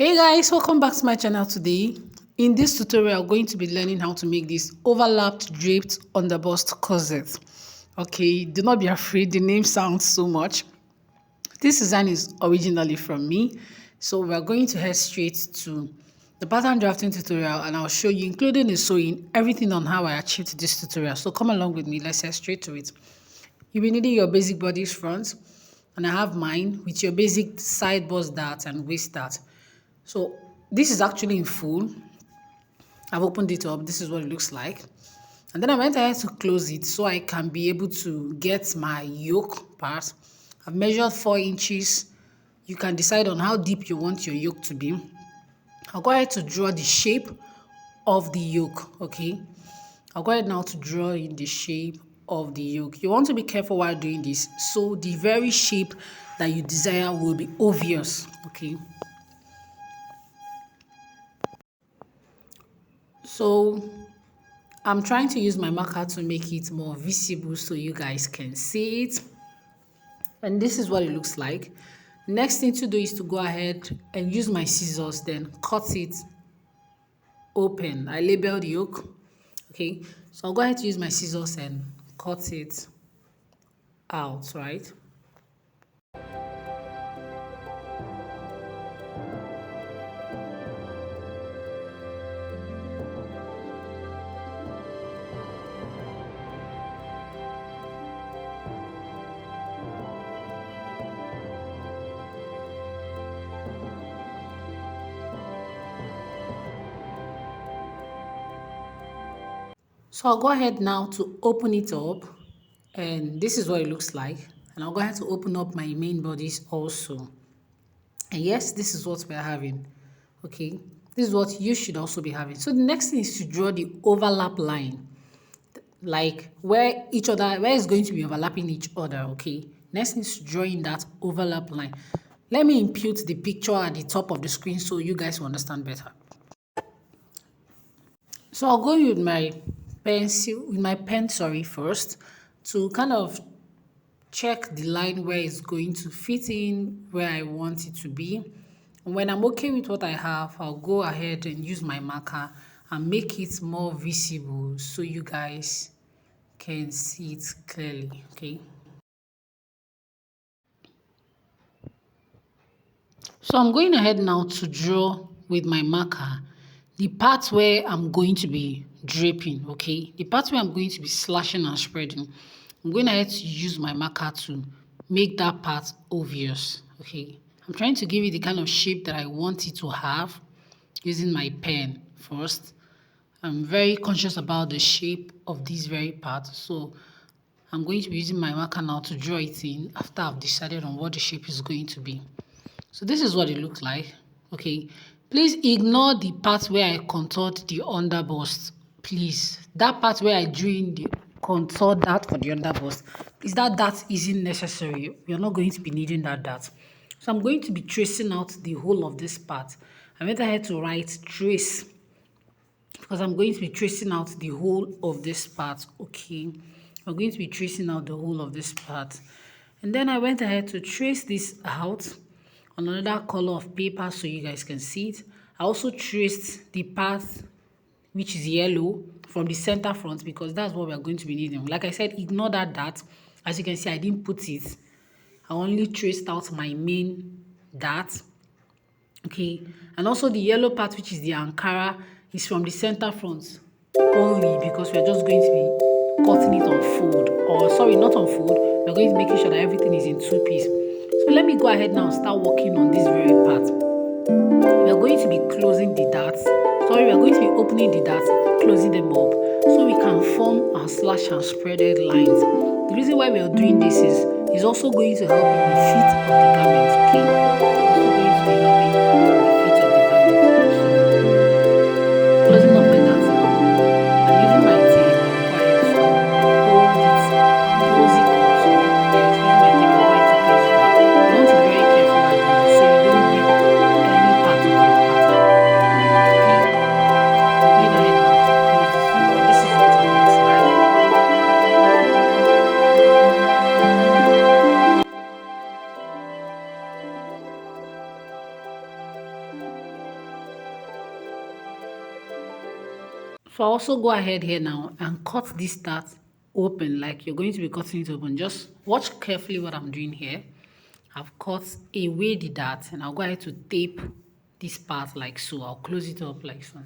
Hey guys, welcome back to my channel today. In this tutorial, I'm going to be learning how to make this overlapped draped underbust corset. Okay, do not be afraid, the name sounds so much. This design is originally from me, so we're going to head straight to the pattern drafting tutorial and I'll show you, including the sewing, everything on how I achieved this tutorial. So come along with me, let's head straight to it. You'll be needing your basic bodice front, and I have mine with your basic side bust dart and waist dart. So this is actually in full. I've opened it up. This is what it looks like. And then I went ahead to close it so I can be able to get my yoke part. I've measured 4 inches. You can decide on how deep you want your yoke to be. I'll go ahead to draw the shape of the yoke, okay? I'll go ahead now to draw in the shape of the yoke. You want to be careful while doing this, so the very shape that you desire will be obvious, okay? So I'm trying to use my marker to make it more visible so you guys can see it. And this is what it looks like. Next thing to do is to go ahead and use my scissors, then cut it open. I labeled yoke. Okay, so I'll go ahead to use my scissors and cut it out, right? So I'll go ahead now to open it up, and this is what it looks like. And I'll go ahead to open up my main bodies also. And yes, this is what we're having. Okay, this is what you should also be having. So the next thing is to draw the overlap line, like where is going to be overlapping each other. Okay, next thing is drawing that overlap line. Let me impute the picture at the top of the screen so you guys will understand better. So I'll go with my pen, sorry, first to kind of check the line where it's going to fit in where I want it to be. And when I'm okay with what I have, I'll go ahead and use my marker and make it more visible so you guys can see it clearly, okay? So I'm going ahead now to draw with my marker the part where I'm going to be draping, okay? The part where I'm going to be slashing and spreading. I'm going ahead to use my marker to make that part obvious, okay? I'm trying to give it the kind of shape that I want it to have using my pen first. I'm very conscious about the shape of this very part, so I'm going to be using my marker now to draw it in after I've decided on what the shape is going to be. So this is what it looks like, okay? Please ignore the part where I contoured the underbust, please. That part where I drew in the contour dart for the underbust, is that isn't necessary. We are not going to be needing that dart. So I'm going to be tracing out the whole of this part. I went ahead to write trace because I'm going to be tracing out the whole of this part, okay? I'm going to be tracing out the whole of this part. And then I went ahead to trace this out on another color of paper so you guys can see it. I also traced the part which is yellow from the center front because that's what we are going to be needing. Like I said, ignore that dart. As you can see, I didn't put it. I only traced out my main dart. Okay, and also the yellow part, which is the Ankara, is from the center front only because we're just going to be cutting it on fold, or sorry, not on fold. We're going to be making sure that everything is in 2 pieces. So let me go ahead now and start working on this very part. We are going to be closing the darts. Sorry, we are going to be opening the darts, closing them up, so we can form our slash and spreaded lines. The reason why we are doing this is also going to help in the fit of the garment. Okay, also going to be helping in the fit of the garment. So closing up my darts now. I'm using my tape. I'll go ahead to hold it, close it up. Sorry, yes, using my tape. I'll go ahead to close it up. You want to be very careful while doing this, so you don't rip any part of your pattern. Okay, I'm going ahead now to close this up, and this is what it looks like. So I also go ahead here now and cut this part open like you're going to be cutting it open. Just watch carefully what I'm doing here. I've cut away the dart and I'll go ahead to tape this part like so. I'll close it up like so.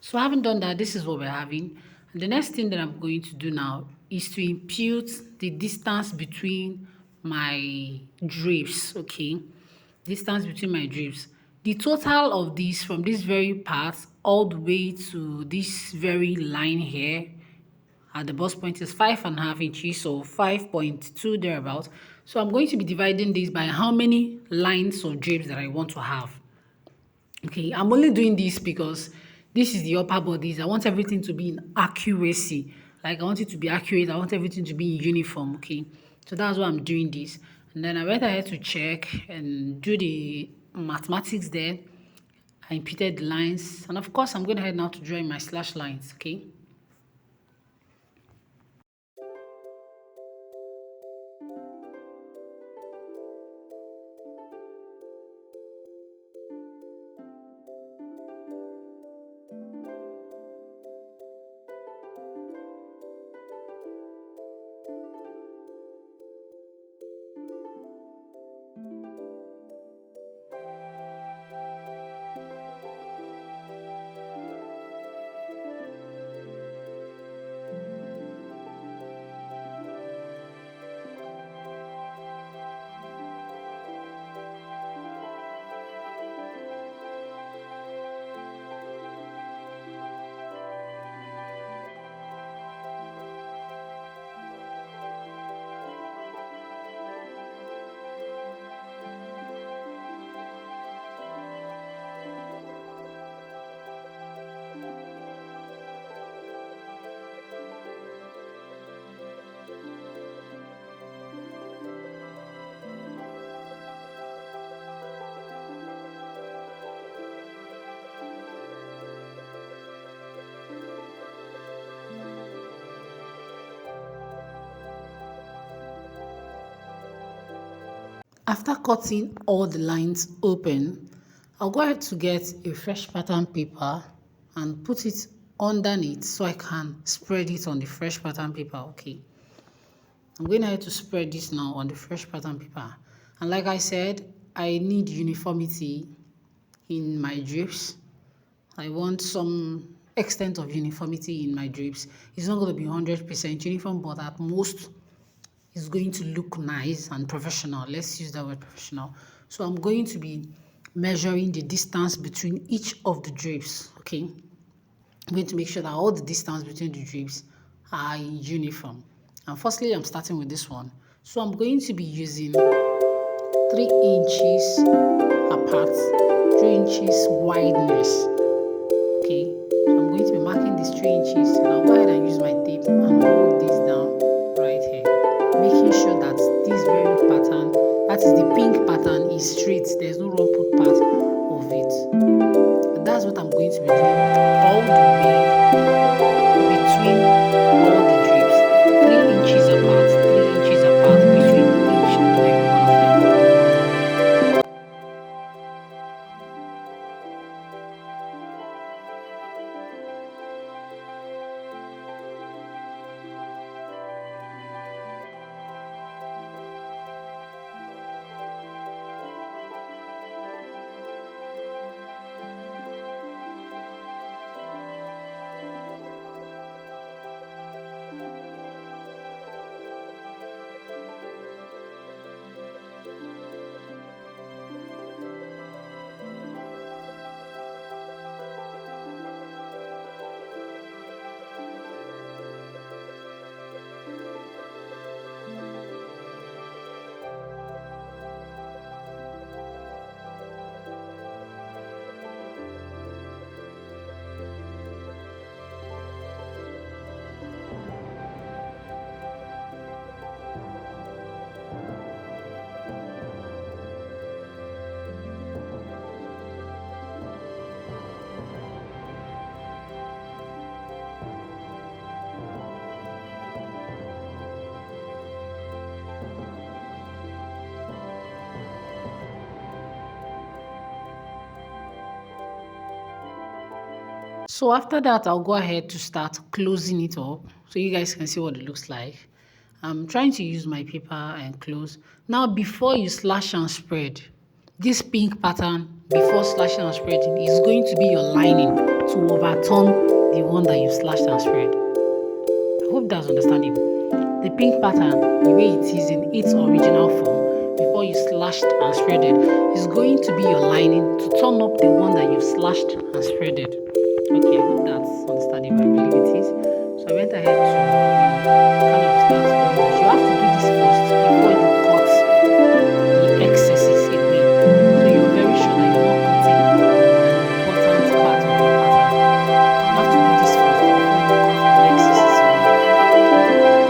So having done that, this is what we're having. And the next thing that I'm going to do now is to impute the distance between my drapes, okay? Distance between my drapes. The total of this from this very part all the way to this very line here at the bust point is 5.5 inches, so 5.2 thereabout. So I'm going to be dividing this by how many lines of drapes that I want to have. Okay, I'm only doing this because this is the upper bodies. I want everything to be in accuracy. Like I want it to be accurate. I want everything to be in uniform. Okay, so that's why I'm doing this. And then I went ahead to check and do the mathematics there. I imputed the lines, and of course, I'm going ahead now to draw in my slash lines. Okay. After cutting all the lines open, I'll go ahead to get a fresh pattern paper and put it underneath so I can spread it on the fresh pattern paper. Okay, I'm going ahead to spread this now on the fresh pattern paper. And like I said, I need uniformity in my drapes. I want some extent of uniformity in my drapes. It's not going to be 100% uniform, but at most it's going to look nice and professional. Let's use that word professional. So I'm going to be measuring the distance between each of the drapes. Okay, I'm going to make sure that all the distance between the drapes are uniform. And firstly, I'm starting with this one. So I'm going to be using 3 inches apart, 3 inches wideness. Okay, so I'm going to be marking these 3 inches and I'll go ahead and use my tape and hold this down right here, making sure that this very pattern, that is the pink pattern, is straight. There's no rumpled part of it. And that's what I'm going to be doing all the way between all the drapes. 3 inches apart, 3 inches apart between each and every one of them. So after that, I'll go ahead to start closing it up so you guys can see what it looks like. I'm trying to use my paper and close. Now, before you slash and spread, this pink pattern before slashing and spreading is going to be your lining to overturn the one that you slashed and spread. I hope that's understandable. The pink pattern, the way it is in its original form, before you slashed and spreaded, is going to be your lining to turn up the one that you've slashed and spreaded. Okay, I hope that's understandable. I believe it is. So I went ahead to kind of start going. You have to do this first before you cut the excesses away. So you're very sure that you're not cutting an important part of your pattern. You have to do this first before you cut the excesses away. That is what I'm doing right now.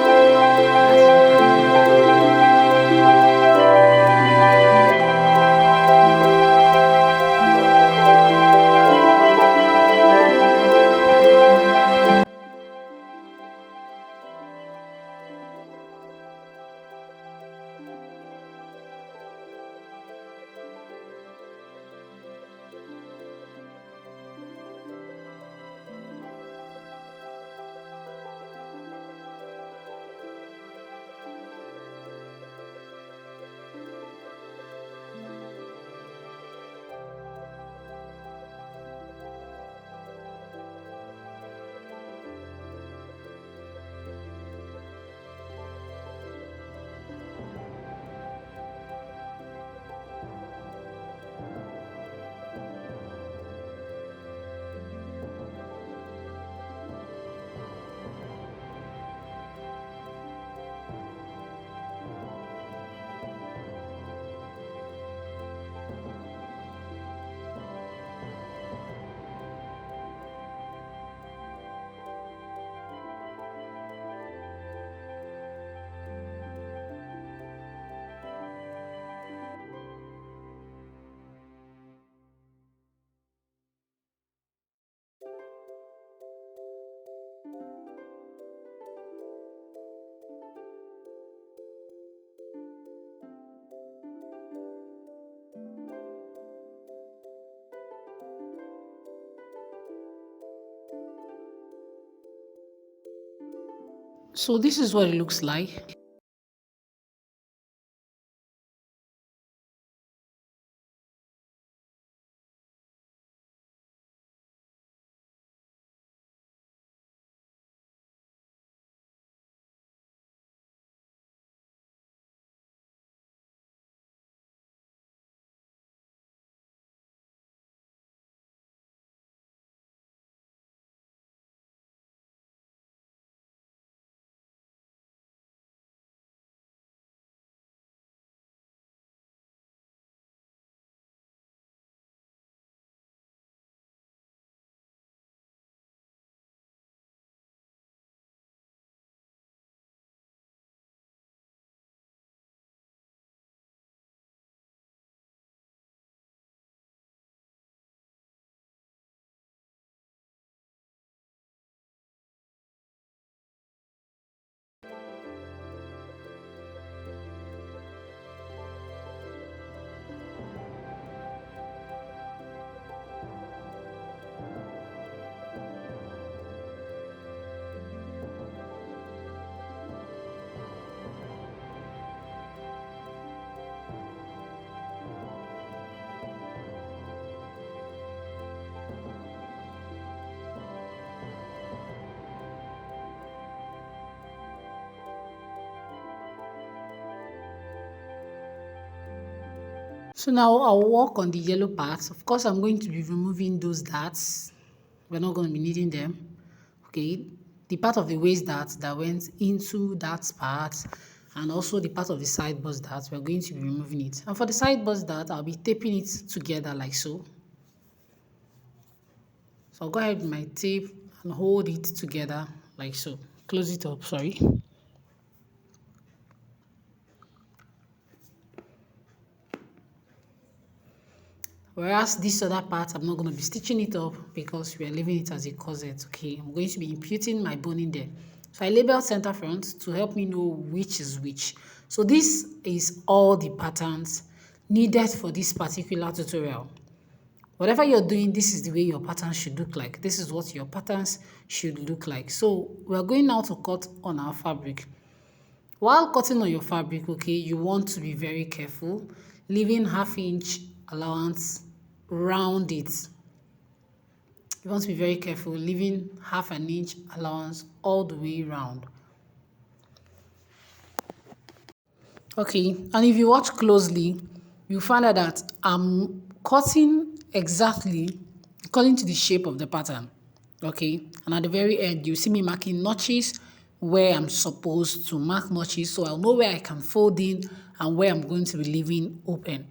So this is what it looks like. So now I'll work on the yellow parts. Of course, I'm going to be removing those darts. We're not going to be needing them. Okay, the part of the waist dart that went into that part and also the part of the side bust dart, we're going to be removing it. And for the side bust dart, I'll be taping it together like so. So I'll go ahead with my tape and hold it together like so. Close it up, sorry. Whereas this other part, I'm not going to be stitching it up because we are leaving it as a corset, okay? I'm going to be imputing my boning there. So I labeled center front to help me know which is which. So this is all the patterns needed for this particular tutorial. Whatever you're doing, this is the way your pattern should look like. This is what your patterns should look like. So we are going now to cut on our fabric. While cutting on your fabric, okay, you want to be very careful, leaving half-inch allowance round it. You want to be very careful, leaving half an inch allowance all the way round. Okay, and if you watch closely, you find out that I'm cutting exactly according to the shape of the pattern. Okay, and at the very end, you see me marking notches where I'm supposed to mark notches, so I'll know where I can fold in and where I'm going to be leaving open.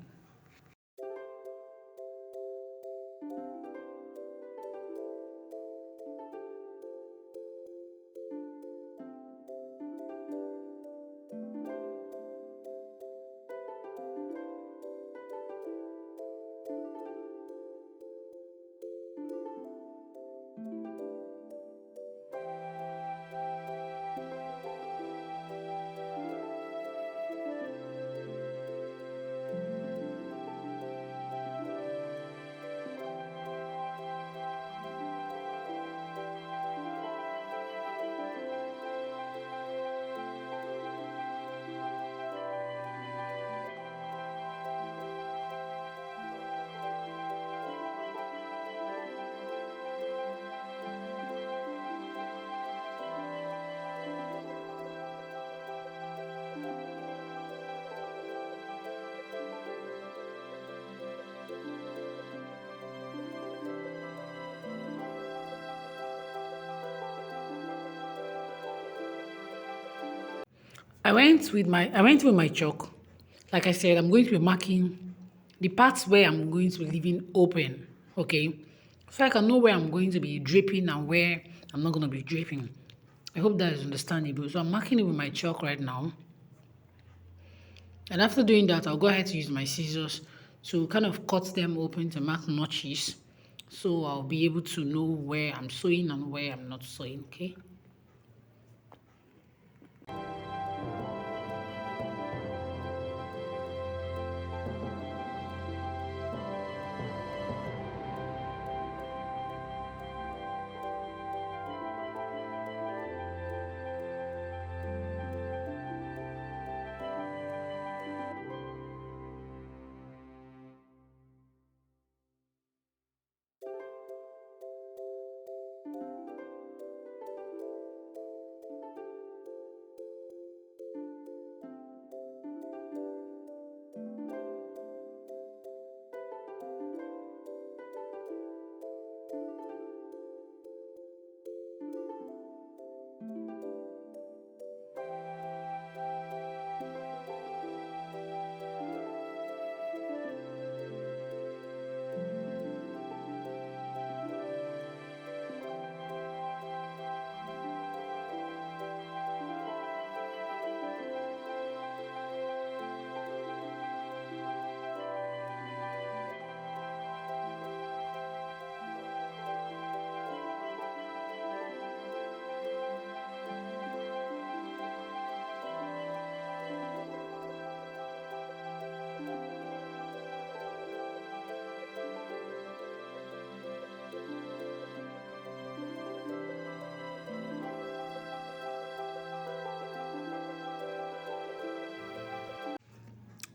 I went with my chalk. Like I said, I'm going to be marking the parts where I'm going to be leaving open. Okay. So I can know where I'm going to be draping and where I'm not going to be draping. I hope that is understandable. So I'm marking it with my chalk right now. And after doing that, I'll go ahead to use my scissors to kind of cut them open to mark notches. So I'll be able to know where I'm sewing and where I'm not sewing. Okay.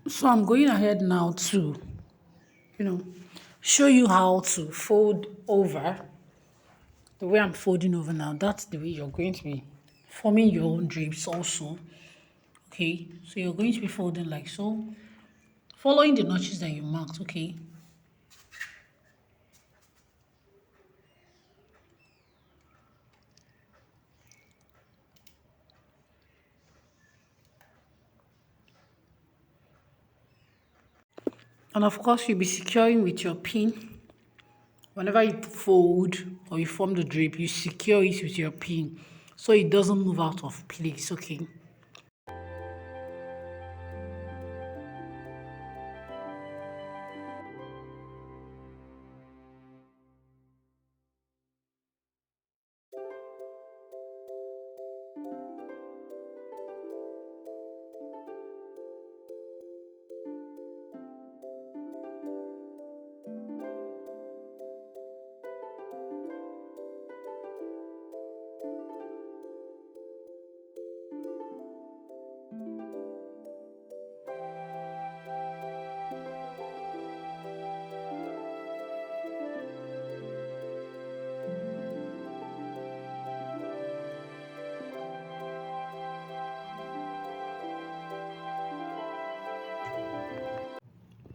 So I'm going ahead now to, you know, show you how to fold over. The way I'm folding over now, that's the way you're going to be forming your own drapes also. Okay, so you're going to be folding like so, following the notches that you marked. Okay. And of course, you'll be securing with your pin. Whenever you fold or you form the drape, you secure it with your pin so it doesn't move out of place. Okay.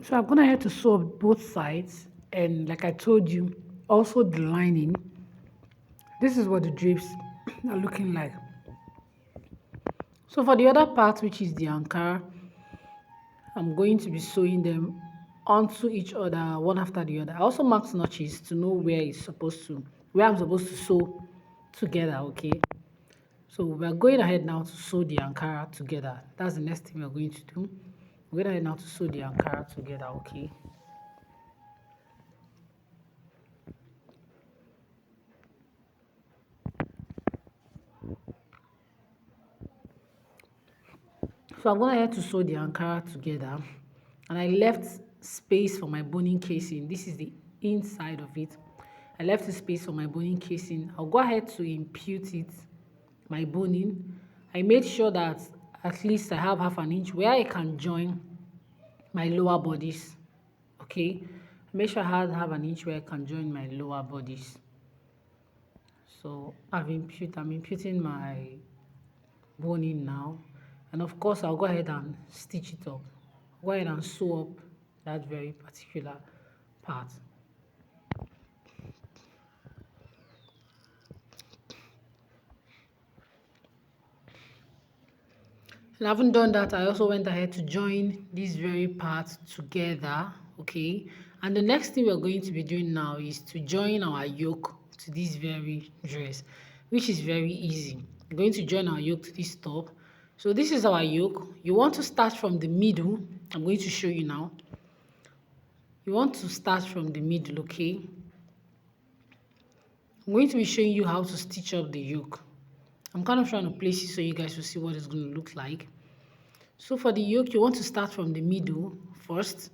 So I'm gonna have to sew up both sides, and like I told you, also the lining. This is what the drapes are looking like. So for the other part, which is the Ankara, I'm going to be sewing them onto each other one after the other. I also marked notches to know where I'm supposed to sew together, okay? So we're going ahead now to sew the Ankara together. That's the next thing we're going to do. We're going ahead now to sew the Ankara together, okay? So I'm going ahead to sew the Ankara together, and I left space for my boning casing. This is the inside of it. I left the space for my boning casing. I'll go ahead to impute it, my boning. I made sure that at least I have half an inch where I can join my lower bodies. Okay, I made sure I had half an inch where I can join my lower bodies. So I'm imputing my boning now, and of course I'll go ahead and stitch it up. Go ahead and sew up that very particular part. And having done that, I also went ahead to join these very parts together, okay? And the next thing we're going to be doing now is to join our yoke to this very dress, which is very easy. We're going to join our yoke to this top. So this is our yoke. You want to start from the middle. I'm going to show you now. You want to start from the middle, okay? I'm going to be showing you how to stitch up the yoke. I'm kind of trying to place it so you guys will see what it's going to look like. So for the yoke, you want to start from the middle first.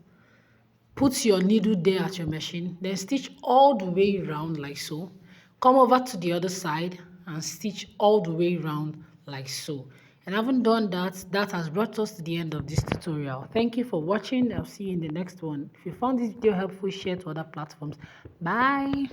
Put your needle there at your machine, then stitch all the way around like so. Come over to the other side and stitch all the way around like so. And having done that, that has brought us to the end of this tutorial. Thank you for watching. I'll see you in the next one. If you found this video helpful, share to other platforms. Bye.